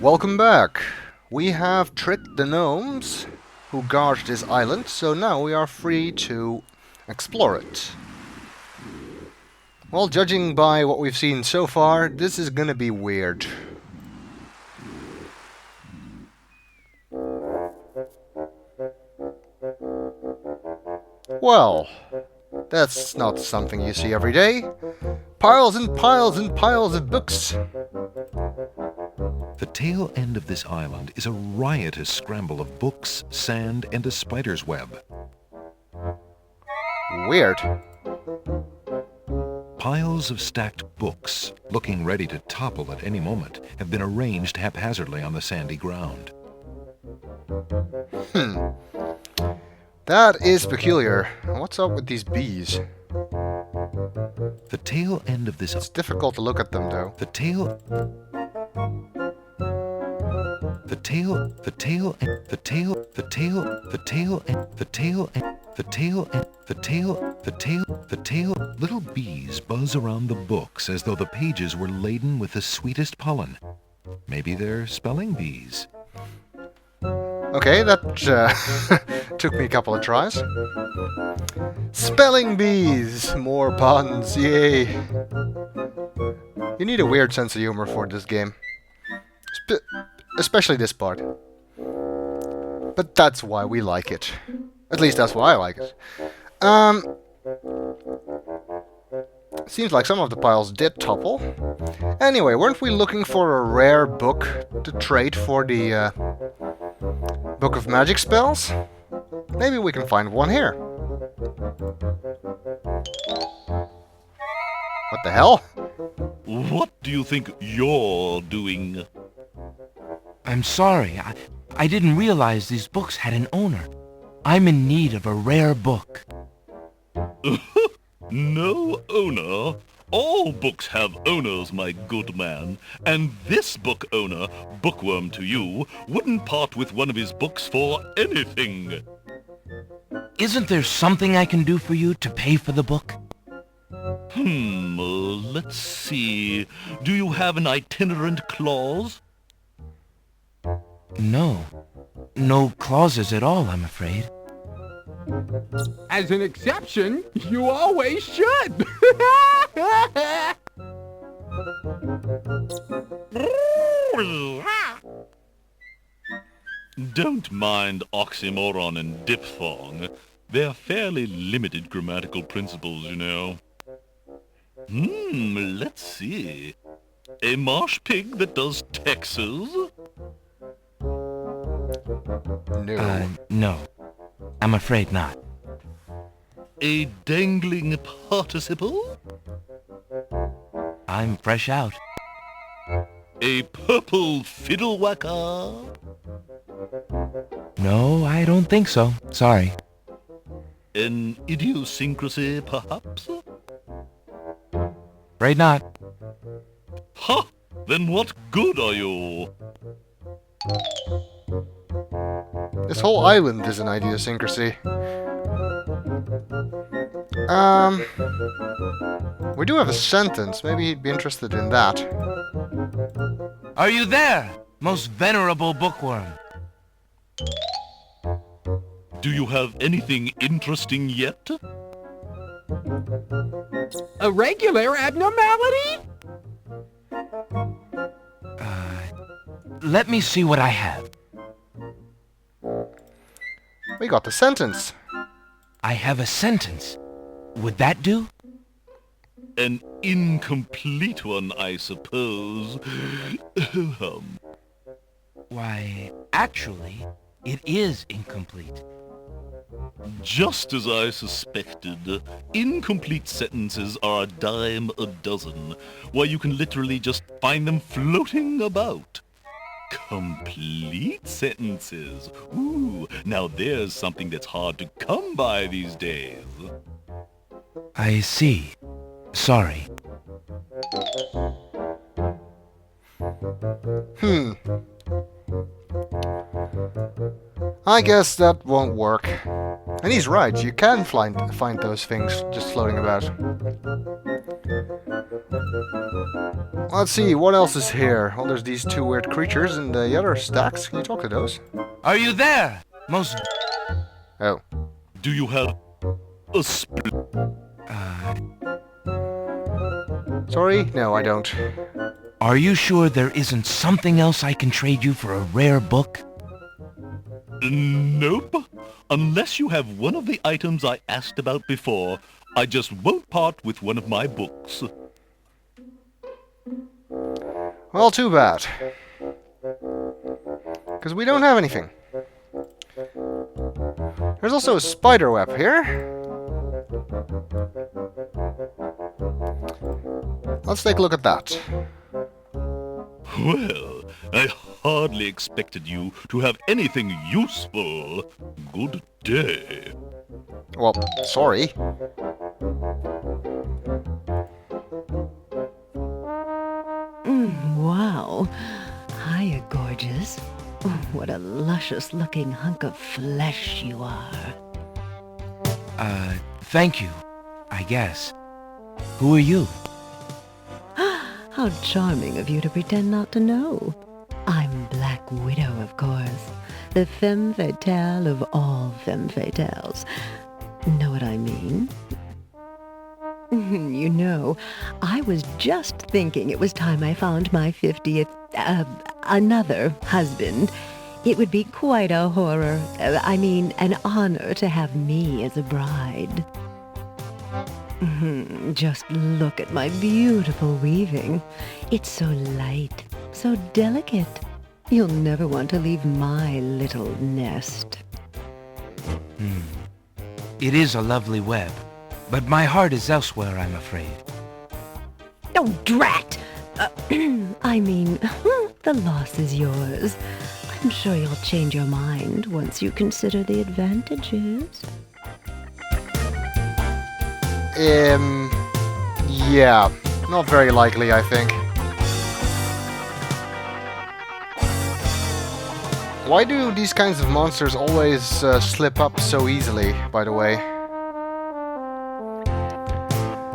Welcome back. We have tricked the gnomes who guard this island, so now we are free to explore it. Well, judging by what we've seen so far, this is gonna be weird. Well, that's not something you see every day. Piles and piles and piles of books. The tail end of this island is a riotous scramble of books, sand, and a spider's web. Weird. Piles of stacked books, looking ready to topple at any moment, have been arranged haphazardly on the sandy ground. That is peculiar. What's up with these bees? The tail end of this... It's difficult to look at them, though. The tail... The tail... The tail... The tail... The tail... The tail... The tail... The tail... The tail... The tail... The tail... Little bees buzz around the books as though the pages were laden with the sweetest pollen. Maybe they're spelling bees. Okay, that took me a couple of tries. Spelling bees! More puns, yay! You need a weird sense of humor for this game. Especially this part. But that's why we like it. At least that's why I like it. Seems like some of the piles did topple. Anyway, weren't we looking for a rare book to trade for the Book of Magic spells? Maybe we can find one here. What the hell? What do you think you're doing? I'm sorry. I didn't realize these books had an owner. I'm in need of a rare book. No owner? All books have owners, my good man. And this book owner, bookworm to you, wouldn't part with one of his books for anything. Isn't there something I can do for you to pay for the book? Let's see. Do you have an itinerant clause? No. No clauses at all, I'm afraid. As an exception, you always should. Don't mind oxymoron and diphthong. They're fairly limited grammatical principles, you know. Let's see. A marsh pig that does Texas? No. No. I'm afraid not. A dangling participle? I'm fresh out. A purple fiddle whacker? No, I don't think so. Sorry. An idiosyncrasy, perhaps? Afraid not. Ha! Then what good are you? This whole island is an idiosyncrasy. We do have a sentence. Maybe he'd be interested in that. Are you there, most venerable bookworm? Do you have anything interesting yet? A regular abnormality? Let me see what I have. We got the sentence. I have a sentence. Would that do? An incomplete one, I suppose. Why, actually, it is incomplete. Just as I suspected, incomplete sentences are a dime a dozen. Why, you can literally just find them floating about. Complete sentences. Ooh, now there's something that's hard to come by these days. I see. Sorry. I guess that won't work. And he's right, you can find those things just floating about. Let's see, what else is here? Well, there's these two weird creatures and the other stacks. Can you talk to those? Are you there? Most... Oh. Do you have a Sorry? No, I don't. Are you sure there isn't something else I can trade you for a rare book? Nope. Unless you have one of the items I asked about before, I just won't part with one of my books. Well, too bad. Because we don't have anything. There's also a spider web here. Let's take a look at that. Well, I hardly expected you to have anything useful. Good day. Well, sorry. Wow. Hiya, gorgeous. What a luscious-looking hunk of flesh you are. Thank you, I guess. Who are you? How charming of you to pretend not to know. I'm Black Widow, of course. The femme fatale of all femme fatales. Know what I mean? You know, I was just thinking it was time I found my 50th, another husband. It would be quite a horror, an honor to have me as a bride. Just look at my beautiful weaving. It's so light, so delicate. You'll never want to leave my little nest. It is a lovely web, but my heart is elsewhere, I'm afraid. Oh, drat! The loss is yours. I'm sure you'll change your mind once you consider the advantages. Yeah. Not very likely, I think. Why do these kinds of monsters always slip up so easily, by the way?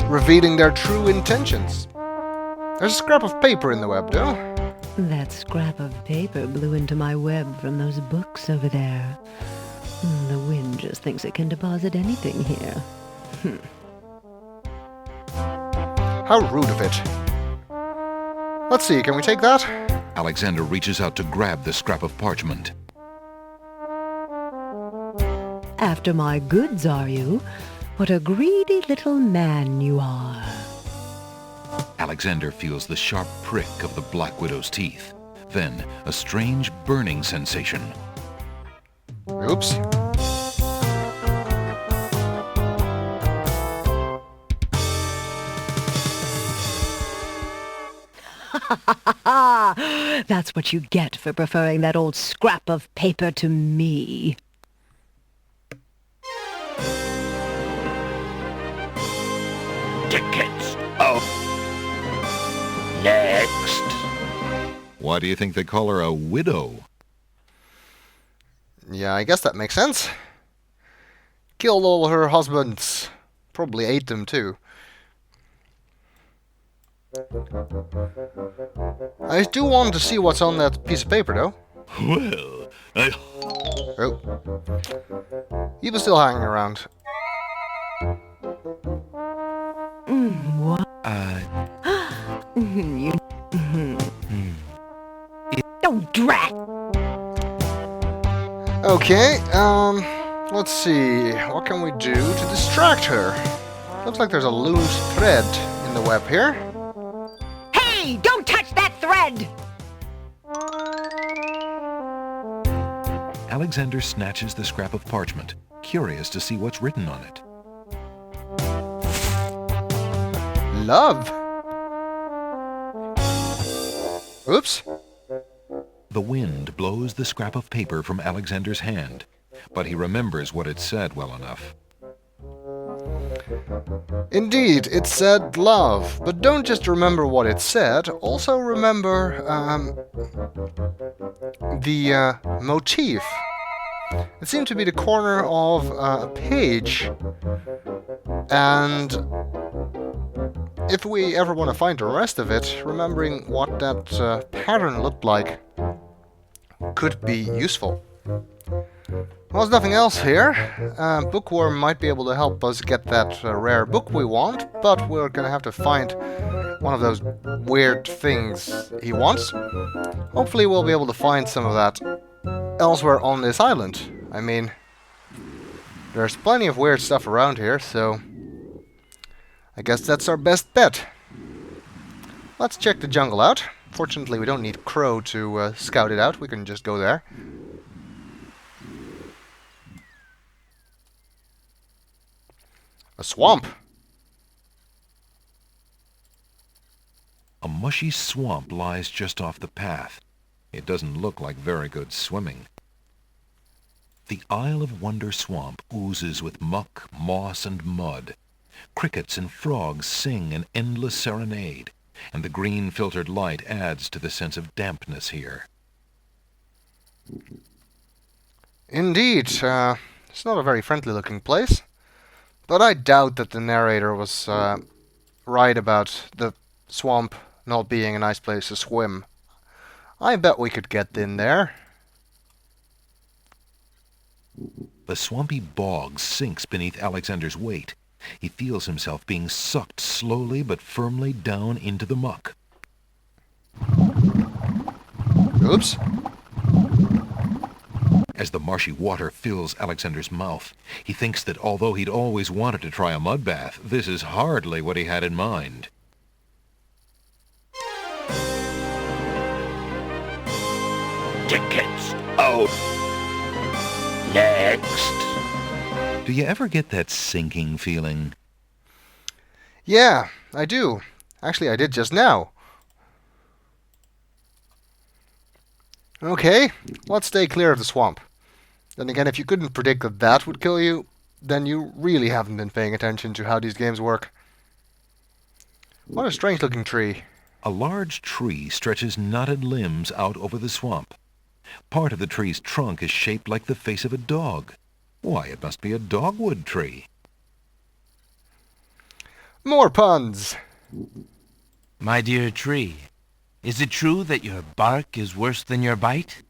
Revealing their true intentions. There's a scrap of paper in the web, though. That scrap of paper blew into my web from those books over there. The wind just thinks it can deposit anything here. How rude of it. Let's see, can we take that? Alexander reaches out to grab the scrap of parchment. After my goods, are you? What a greedy little man you are. Alexander feels the sharp prick of the Black Widow's teeth. Then, a strange burning sensation. Oops. That's what you get for preferring that old scrap of paper to me. Tickets. Oh. Next. Why do you think they call her a widow? Yeah, I guess that makes sense. Killed all her husbands. Probably ate them too. I do want to see what's on that piece of paper, though. Well, Oh. He was still hanging around. What? You... Oh, drat! Okay, let's see. What can we do to distract her? Looks like there's a loose thread in the web here. Hey, don't touch that thread! Alexander snatches the scrap of parchment, curious to see what's written on it. Love. Oops. The wind blows the scrap of paper from Alexander's hand, but he remembers what it said well enough. Indeed, it said love, but don't just remember what it said, also remember the motif. It seemed to be the corner of a page, and if we ever want to find the rest of it, remembering what that pattern looked like could be useful. Well, there's nothing else here. Bookworm might be able to help us get that rare book we want, but we're gonna have to find one of those weird things he wants. Hopefully we'll be able to find some of that elsewhere on this island. I mean, there's plenty of weird stuff around here, so I guess that's our best bet. Let's check the jungle out. Fortunately, we don't need Crow to scout it out. We can just go there. A swamp. A mushy swamp lies just off the path. It doesn't look like very good swimming. The Isle of Wonder swamp oozes with muck, moss, and mud. Crickets and frogs sing an endless serenade, and the green filtered light adds to the sense of dampness here. Indeed, it's not a very friendly looking place, but I doubt that the narrator was right about the swamp not being a nice place to swim. I bet we could get in there. The swampy bog sinks beneath Alexander's weight. He feels himself being sucked slowly but firmly down into the muck. Oops. As the marshy water fills Alexander's mouth, he thinks that although he'd always wanted to try a mud bath, this is hardly what he had in mind. Tickets out. Next. Do you ever get that sinking feeling? Yeah, I do. Actually, I did just now. Okay, let's stay clear of the swamp. Then again, if you couldn't predict that that would kill you, then you really haven't been paying attention to how these games work. What a strange looking tree. A large tree stretches knotted limbs out over the swamp. Part of the tree's trunk is shaped like the face of a dog. Why, it must be a dogwood tree. More puns! My dear tree, is it true that your bark is worse than your bite?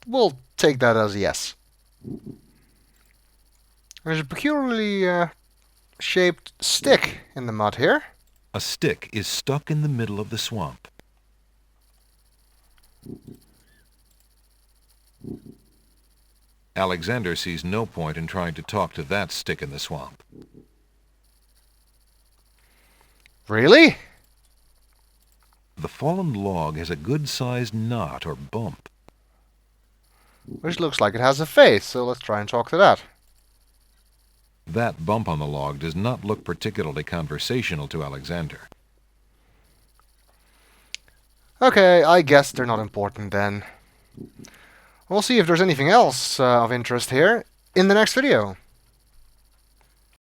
We'll take that as a yes. There's a peculiarly shaped stick in the mud here. A stick is stuck in the middle of the swamp. Alexander sees no point in trying to talk to that stick in the swamp. Really? The fallen log has a good-sized knot or bump. Which looks like it has a face, so let's try and talk to that. That bump on the log does not look particularly conversational to Alexander. Okay, I guess they're not important then. We'll see if there's anything else of interest here in the next video.